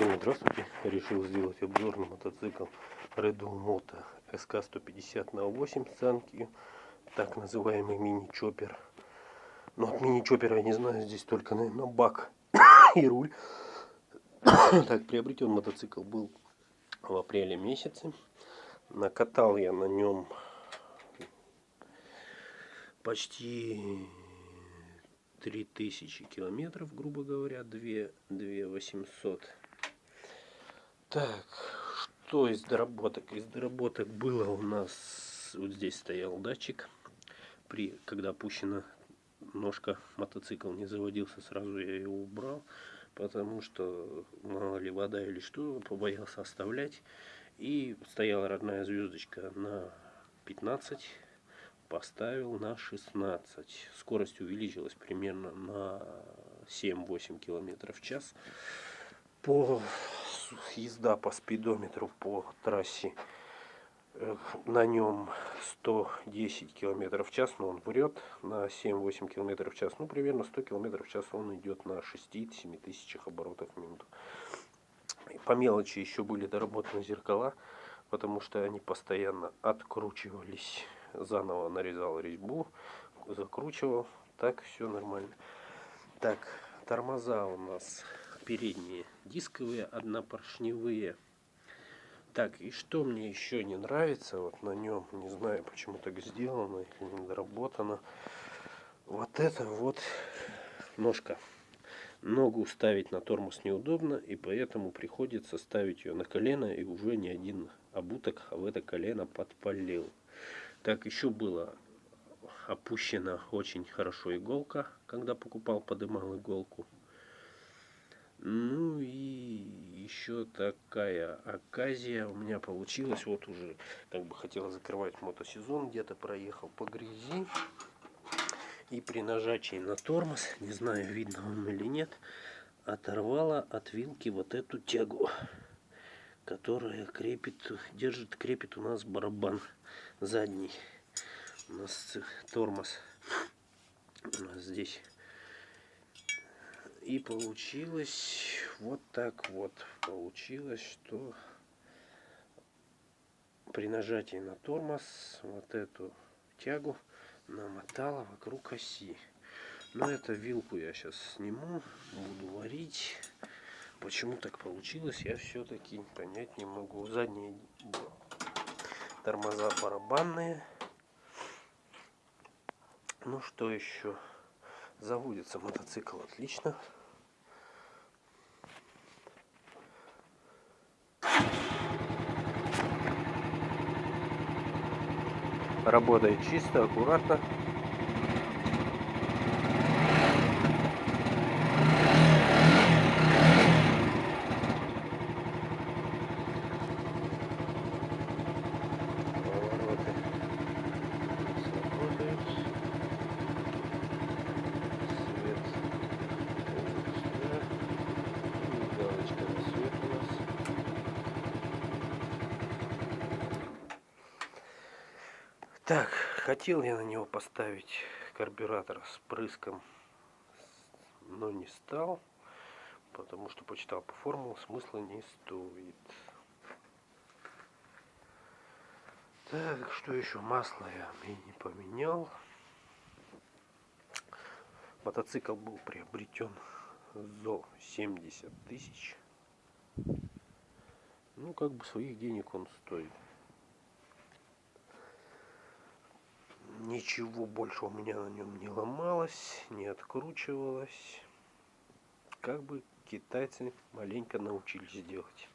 Всем здравствуйте! Решил сделать обзор на мотоцикл Red Bull Moto SK150/8 Sankey, так называемый мини-чоппер. Но от мини-чоппера я не знаю, здесь только, наверное, бак и руль. Так, приобретен мотоцикл был в апреле месяце. Накатал я на нем почти 3000 километров, грубо говоря, 2800. Так, что из доработок? Из доработок было у нас, вот здесь стоял датчик, когда опущена ножка, мотоцикл не заводился, сразу я его убрал, потому что мало ли вода или что, побоялся оставлять. И стояла родная звездочка на 15, поставил на 16. Скорость увеличилась примерно на 7-8 километров в час. Езда по спидометру по трассе на нем 110 километров в час, но он врет на 7-8 километров в час. Ну, примерно 100 километров в час он идет на 6-7 тысячах оборотов в минуту. И по мелочи еще были доработаны зеркала, потому что они постоянно откручивались. Заново нарезал резьбу, закручивал. Так, все нормально. Так, тормоза у нас передние дисковые, однопоршневые. Так, и что мне еще не нравится, вот на нем, не знаю, почему так сделано или не доработано. Вот это вот ножка. Ногу ставить на тормоз неудобно, и поэтому приходится ставить ее на колено, и уже не один обуток в это колено подпалил. Так, еще было опущена очень хорошо иголка, когда покупал, подымал иголку. Ну и еще такая оказия у меня получилась. Вот уже как бы хотел закрывать мотосезон, где-то проехал по грязи. И при нажатии на тормоз, не знаю, видно вам или нет, оторвала от вилки вот эту тягу, которая крепит у нас барабан задний. У нас тормоз у нас здесь. И получилось вот так вот. Получилось, что при нажатии на тормоз вот эту тягу намотала вокруг оси. Но эту вилку я сейчас сниму, буду варить. Почему так получилось, я все-таки понять не могу. Задние тормоза барабанные. Ну что еще? Заводится мотоцикл отлично. Работает чисто, аккуратно. Повороты сработают. Свет. Галочка на свет у нас. Так, хотел я на него поставить карбюратор с прыском, но не стал, потому что почитал по формуле, смысла не стоит. Так, что еще? Масло я не поменял. Мотоцикл был приобретен за 70 тысяч. Ну, как бы своих денег он стоит. Ничего больше у меня на нем не ломалось, не откручивалось. Как бы китайцы маленько научились делать.